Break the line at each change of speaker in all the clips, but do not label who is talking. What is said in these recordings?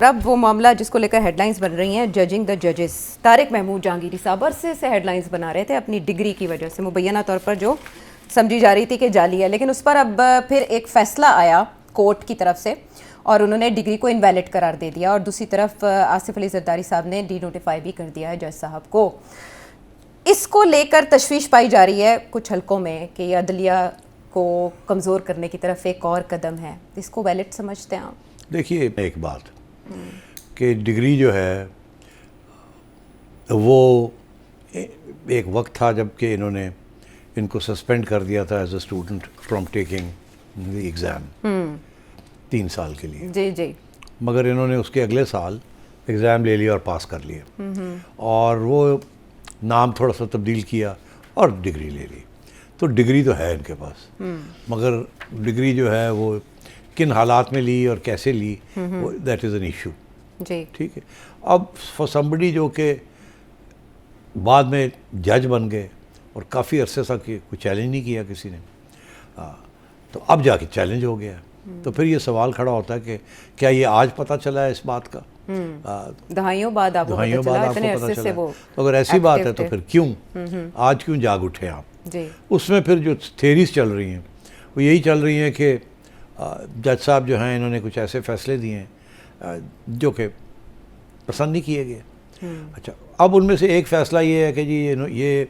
اب وہ معاملہ جس کو لے کر ہیڈ لائنز بن رہی ہیں، ججنگ دا ججز. طارق محمود جہانگیری صاحب عرصے سے ہیڈ لائنز بنا رہے تھے اپنی ڈگری کی وجہ سے، مبینہ طور پر جو سمجھی جا رہی تھی کہ جعلی ہے، لیکن اس پر اب پھر ایک فیصلہ آیا کورٹ کی طرف سے اور انہوں نے ڈگری کو انویلڈ قرار دے دیا، اور دوسری طرف آصف علی زرداری صاحب نے ڈی نوٹیفائی بھی کر دیا ہے جج صاحب کو. اس کو لے کر تشویش پائی جا رہی ہے کچھ حلقوں میں کہ یہ عدلیہ کو کمزور کرنے کی طرف ایک اور قدم ہے. اس کو ویلڈ سمجھتے ہیں آپ؟
دیکھیے ایک بات کہ ڈگری جو ہے وہ ایک وقت تھا جب کہ انہوں نے ان کو سسپینڈ کر دیا تھا as a student from taking the exam 3 سال کے لیے.
جی جی.
مگر انہوں نے اس کے اگلے سال ایگزام لے لیا اور پاس کر لیا، اور وہ نام تھوڑا سا تبدیل کیا اور ڈگری لے لی. تو ڈگری تو ہے ان کے پاس، مگر ڈگری جو ہے وہ کن حالات میں لی اور کیسے لی، دیٹ از این ایشو.
جی
ٹھیک ہے. اب فار سمبڈی جو کہ بعد میں جج بن گئے اور کافی عرصے تک کوئی چیلنج نہیں کیا کسی نے، تو اب جا کے چیلنج ہو گیا. تو پھر یہ سوال کھڑا ہوتا ہے کہ کیا یہ آج پتہ چلا ہے اس بات کا؟
دہائیوں بعد آپ کو پتہ چلا.
تو اگر ایسی بات ہے تو پھر کیوں آج کیوں جاگ اٹھے آپ؟
جی.
اس میں پھر جو تھیریز چل رہی ہیں وہ یہی چل رہی ہیں کہ جج صاحب جو ہیں انہوں نے کچھ ایسے فیصلے دیے ہیں جو کہ پسند نہیں کیے گئے. اچھا، اب ان میں سے ایک فیصلہ یہ ہے کہ جی یہ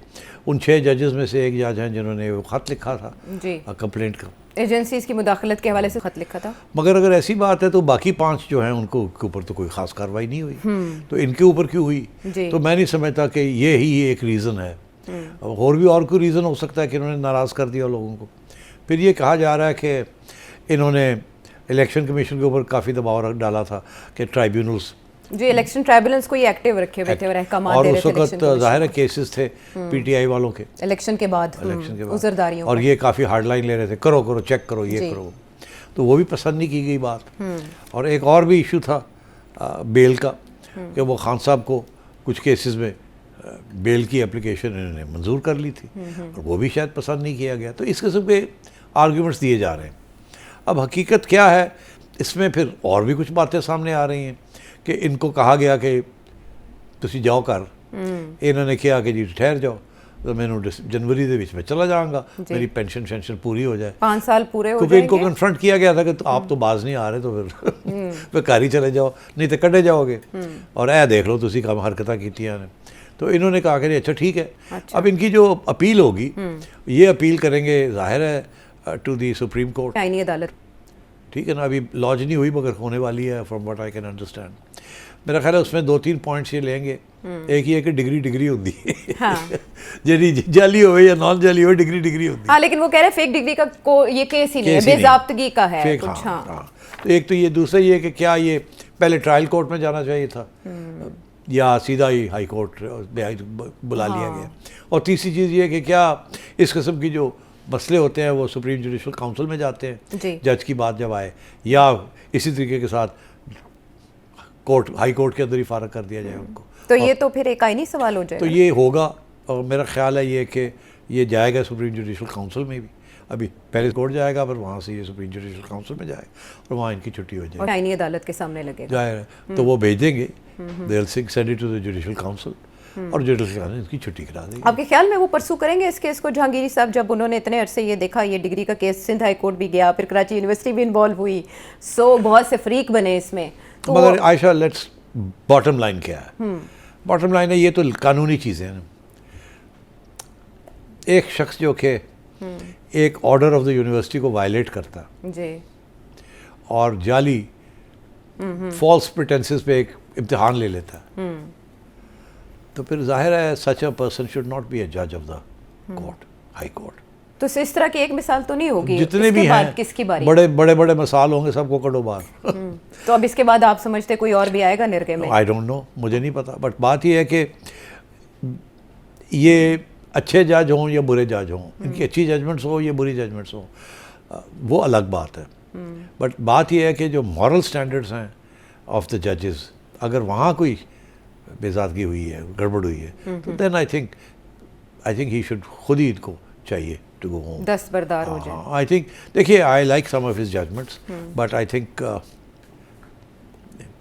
ان 6 ججز میں سے ایک جج ہیں جنہوں نے وہ خط لکھا تھا کمپلینٹ کا،
ایجنسیز کی مداخلت کے حوالے سے خط لکھا تھا.
مگر اگر ایسی بات ہے تو باقی 5 جو ہیں ان کو کے اوپر تو کوئی خاص کارروائی نہیں ہوئی، تو ان کے اوپر کیوں ہوئی؟ تو میں نہیں سمجھتا کہ یہ ہی ایک ریزن ہے. اور کوئی ریزن ہو سکتا ہے کہ انہوں نے ناراض کر دیا لوگوں کو. پھر یہ کہا جا رہا ہے کہ انہوں نے الیکشن کمیشن کے اوپر کافی دباؤ ڈالا تھا کہ ٹرائیبیونلز
جی الیکشن ٹرائبیونلز کو یہ ایکٹیو رکھے ہوئے تھے اور احکامات
اور
دے رہے
اس
تھے.
وقت ظاہر ہے کیسز تھے پی ٹی آئی والوں کے
الیکشن کے بعد عذرداریوں
اور یہ کافی ہارڈ لائن لے رہے تھے، کرو چیک کرو یہ کرو. تو وہ بھی پسند نہیں کی گئی بات. اور ایک اور بھی ایشو تھا بیل کا کہ وہ خان صاحب کو کچھ کیسز میں بیل کی اپلیکیشن انہوں نے منظور کر لی تھی اور وہ بھی شاید پسند نہیں کیا گیا. تو اس قسم کے آرگیومنٹس دیے جا رہے ہیں. اب حقیقت کیا ہے اس میں پھر اور بھی کچھ باتیں سامنے آ رہی ہیں کہ ان کو کہا گیا کہ تسی جاؤ کر، انہوں نے کیا کہ جی ٹھہر جاؤ، تو میں جنوری دے وچ میں چلا جاؤں گا، میری پینشن شینشن پوری ہو جائے.
5 سال پورے ہو
کیونکہ ان کو کنفرنٹ کیا گیا تھا کہ آپ تو باز نہیں آ رہے تو پھر گھر ہی چلے جاؤ نہیں تو کڈے جاؤ گے، اور اے دیکھ لو تسی کم حرکتیں کیتیاں نے. تو انہوں نے کہا کہ اچھا ٹھیک ہے. اب ان کی جو اپیل ہوگی یہ اپیل کریں گے ظاہر ہے ٹو دی سپریم کورٹ،
آئینی عدالت.
ٹھیک ہے نا. ابھی لانچ نہیں ہوئی مگر ہونے والی ہے from what I can understand. میرا خیال ہے اس میں 2-3 پوائنٹس یہ لیں گے. ایک یہ کہ ڈگری ہوتی ہے، جی جعلی ہوئے یا نان جعلی ہوئے ڈگری ہوتی ہے.
ہاں لیکن وہ کہہ رہے ہیں فیک ڈگری کا یہ کیس ہی نہیں ہے، بے ضابطگی کا ہے کچھ. ہاں
تو ایک تو یہ، دوسرا یہ کہ کیا یہ پہلے ٹرائل کورٹ میں جانا چاہیے تھا یا سیدھا ہی ہائی کورٹ بلا لیا گیا. اور تیسری چیز یہ کہ کیا اس قسم کی جو مسئلے ہوتے ہیں وہ سپریم جوڈیشل کاؤنسل میں جاتے ہیں جج کی بات جب آئے، یا اسی طریقے کے ساتھ کورٹ ہائی کورٹ کے اندر ہی فارغ کر دیا جائے ان کو.
تو یہ تو پھر ایک آئینی سوال ہو جائے گا.
تو یہ ہوگا، اور میرا خیال ہے یہ کہ یہ جائے گا سپریم جوڈیشل کاؤنسل میں بھی. ابھی پہلے کورٹ جائے گا پھر وہاں سے یہ سپریم جوڈیشل کاؤنسل میں جائے گا اور وہاں ان کی چھٹی ہو جائے گی
اور آئینی عدالت کے سامنے لگے گا
جائے. تو وہ بھیج دیں گے، they will send it to the judicial council اور جوڈیشل کاؤنسل ان کی چھٹی کرا دے گی.
آپ کے خیال میں وہ پرسو کریں گے اس کیس کو جہانگیری صاحب، جب انہوں نے اتنے عرصے یہ دیکھا یہ ڈگری کا کیس سندھ ہائی کورٹ بھی گیا، پھر کراچی یونیورسٹی بھی انوالو ہوئی، سو بہت سے فریق بنے اس میں.
مگر عائشہ لیٹس باٹم لائن کیا ہے؟ باٹم لائن ہے یہ تو قانونی چیزیں ہیں. ایک شخص جو کہ ایک آرڈر آف دا یونیورسٹی کو وائلیٹ کرتا
جی
اور جعلی فالس پریٹینسز پہ ایک امتحان لے لیتا ہے، تو پھر ظاہر ہے such a person should not be a جج of the court, high court.
تو اس طرح کی ایک مثال تو نہیں ہوگی
جتنے بھی ہیں
کس کی باری
بڑے مثال ہوں گے سب کو کڈو باہر.
تو اب اس کے بعد آپ سمجھتے کوئی اور بھی آئے گا نرگے میں؟
آئی ڈونٹ نو، مجھے نہیں پتا. بٹ بات یہ ہے کہ یہ اچھے جج ہوں یا برے جج ہوں، ان کی اچھی ججمنٹس ہوں یا بری ججمنٹس ہوں، وہ الگ بات ہے. بٹ بات یہ ہے کہ جو مورل سٹینڈرڈز ہیں آف دا ججز، اگر وہاں کوئی بے ضابطگی ہوئی ہے، گڑبڑ ہوئی ہے، تو دین آئی تھنک ہی شوڈ خود ہی ان کو چاہیے ٹو گو ہوم،
دستبردار ہو جائے.
آئی تھنک دیکھیے I like some of his judgments but I think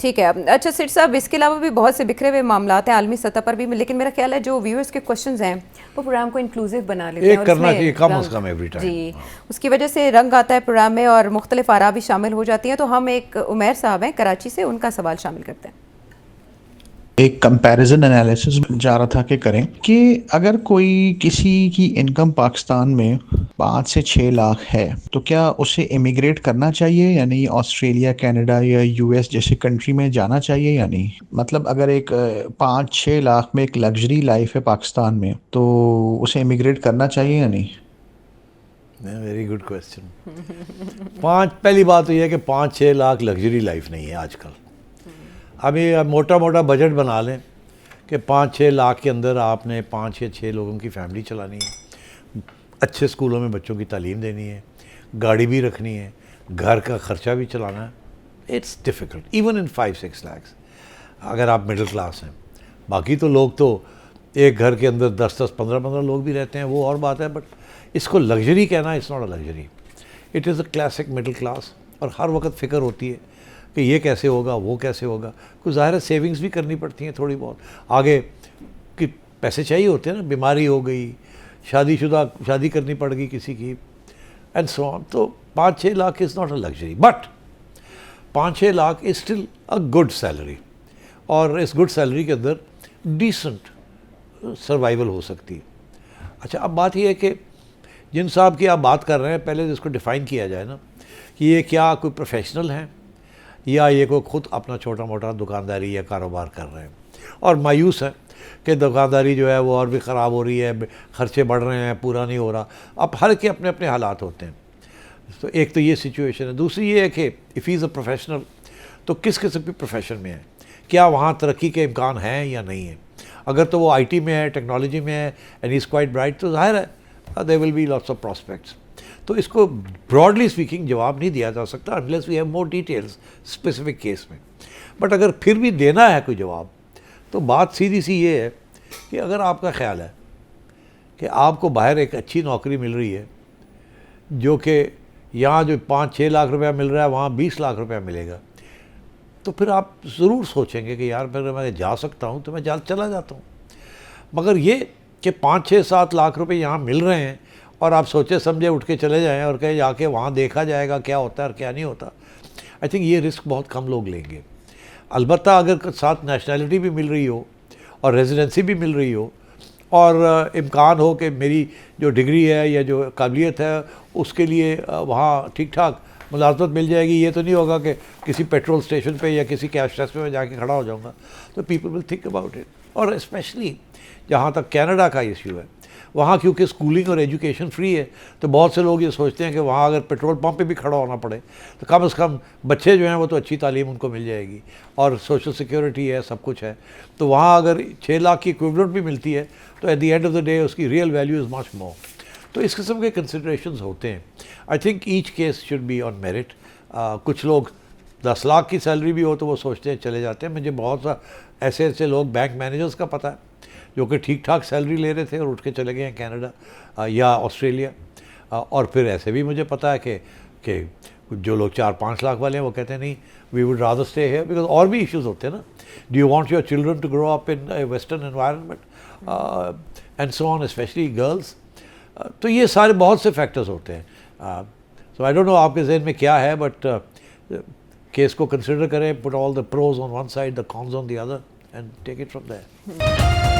ٹھیک ہے. اچھا سیٹ صاحب, اس کے علاوہ بھی بہت سے بکھرے ہوئے معاملات ہیں عالمی سطح پر بھی, لیکن میرا خیال ہے جو ویورز کے کوشچنز ہیں وہ پروگرام کو انکلوسیو بنا لیتے ہیں,
ایک کرنا چاہیے کم از کم ایوری ٹائم.
جی, اس کی وجہ سے رنگ آتا ہے پروگرام میں اور مختلف آراء بھی شامل ہو جاتی ہیں. تو ہم ایک عمیر صاحب ہیں کراچی سے, ان کا سوال شامل کرتے ہیں.
ایک کمپیریزن انالیسس جا رہا تھا کہ کریں کہ اگر کوئی کسی کی انکم پاکستان میں 5 سے 6 لاکھ ہے تو کیا اسے امیگریٹ کرنا چاہیے, یعنی آسٹریلیا, کینیڈا یا یو ایس جیسے کنٹری میں جانا چاہیے یا نہیں؟ مطلب اگر ایک 5-6 لاکھ میں ایک لگژری لائف ہے پاکستان میں تو اسے امیگریٹ کرنا چاہیے یا نہیں؟
Very good question. پہلی بات تو یہ ہے کہ 5-6 لاکھ لگژری لائف نہیں ہے آج کل. ابھی موٹا موٹا بجٹ بنا لیں کہ 5-6 لاکھ کے اندر آپ نے 5 یا 6 لوگوں کی فیملی چلانی ہے, اچھے اسکولوں میں بچوں کی تعلیم دینی ہے, گاڑی بھی رکھنی ہے, گھر کا خرچہ بھی چلانا ہے. It's difficult even in 5-6 lakh اگر آپ مڈل کلاس ہیں. باقی تو لوگ تو ایک گھر کے اندر 10-15 لوگ بھی رہتے ہیں, وہ اور بات ہے. بٹ اس کو لگژری کہنا it's not a luxury, it is a classic middle class. اور ہر وقت فکر ہوتی ہے کہ یہ کیسے ہوگا, وہ کیسے ہوگا. کچھ ظاہر ہے سیونگز بھی کرنی پڑتی ہیں تھوڑی بہت, آگے کہ پیسے چاہیے ہوتے ہیں نا, بیماری ہو گئی, شادی کرنی پڑ گئی کسی کی, اینڈ سو آن. تو 5-6 lakh is not a luxury, but 5-6 lakh is still a good salary, اور اس گڈ سیلری کے اندر ڈیسنٹ سروائیول ہو سکتی ہے. اچھا, اب بات یہ ہے کہ جن صاحب کی آپ بات کر رہے ہیں, پہلے اس کو ڈیفائن کیا جائے نا کہ یہ کیا کوئی پروفیشنل ہیں یا یہ کوئی خود اپنا چھوٹا موٹا دکانداری یا کاروبار کر رہے ہیں اور مایوس ہیں کہ دکانداری جو ہے وہ اور بھی خراب ہو رہی ہے, خرچے بڑھ رہے ہیں, پورا نہیں ہو رہا. اب ہر کے اپنے اپنے حالات ہوتے ہیں. تو ایک تو یہ سچویشن ہے. دوسری یہ ہے کہ if he is a professional تو کس قسم کی پروفیشن میں ہے, کیا وہاں ترقی کے امکان ہیں یا نہیں ہیں. اگر تو وہ آئی ٹی میں ہے, ٹیکنالوجی میں ہے, اینڈ از کوائٹ برائٹ, تو ظاہر ہے there will be lots of prospects. تو اس کو براڈلی اسپیکنگ جواب نہیں دیا جا سکتا unless we have more details specific case میں. بٹ اگر پھر بھی دینا ہے کوئی جواب تو بات سیدھی سی یہ ہے کہ اگر آپ کا خیال ہے کہ آپ کو باہر ایک اچھی نوکری مل رہی ہے جو کہ یہاں جو 5-6 لاکھ روپیہ مل رہا ہے وہاں 20 لاکھ روپیہ ملے گا, تو پھر آپ ضرور سوچیں گے کہ یار پھر میں جا سکتا ہوں تو میں چلا جاتا ہوں. مگر یہ کہ 5-6-7 لاکھ روپے یہاں مل رہے ہیں اور آپ سوچے سمجھے اٹھ کے چلے جائیں اور کہیں جا کے وہاں دیکھا جائے گا کیا ہوتا ہے اور کیا نہیں ہوتا, آئی تھنک یہ رسک بہت کم لوگ لیں گے. البتہ اگر ساتھ نیشنلٹی بھی مل رہی ہو اور ریزیڈنسی بھی مل رہی ہو اور امکان ہو کہ میری جو ڈگری ہے یا جو قابلیت ہے اس کے لیے وہاں ٹھیک ٹھاک ملازمت مل جائے گی, یہ تو نہیں ہوگا کہ کسی پیٹرول اسٹیشن پہ یا کسی کیش ڈیسک پہ میں جا کے کھڑا ہو جاؤں گا. تو people will think about it. اور اسپیشلی جہاں تک کینیڈا کا ایشو ہے, وہاں کیونکہ اسکولنگ اور ایجوکیشن فری ہے تو بہت سے لوگ یہ سوچتے ہیں کہ وہاں اگر پیٹرول پمپ پہ بھی کھڑا ہونا پڑے تو کم از کم بچے جو ہیں وہ تو اچھی تعلیم ان کو مل جائے گی اور سوشل سیکیورٹی ہے, سب کچھ ہے. تو وہاں اگر 6 لاکھ کی ایکویولنٹ بھی ملتی ہے تو at the end of the day اس کی ریئل ویلیو از مچ مور. تو اس قسم کے کنسیڈریشنز ہوتے ہیں. I think each case should be on merit. کچھ لوگ 10 لاکھ کی سیلری بھی ہو تو وہ سوچتے ہیں چلے جاتے ہیں. مجھے بہت سا ایسے لوگ بینک مینیجرز کا پتہ ہے جو کہ ٹھیک ٹھاک سیلری لے رہے تھے اور اٹھ کے چلے گئے ہیں کینیڈا یا آسٹریلیا. اور پھر ایسے بھی مجھے پتہ ہے کہ جو لوگ 4-5 لاکھ والے ہیں وہ کہتے ہیں نہیں we would rather stay here because اور بھی ایشوز ہوتے ہیں نا. Do you want your children to grow up in western environment and so on, especially girls. تو یہ سارے بہت سے فیکٹرز ہوتے ہیں. سو آئی ڈونٹ نو آپ کے ذہن میں کیا ہے, بٹ کیس کو کنسیڈر کریں, put all the pros on one side, the cons on the other, and take it from their.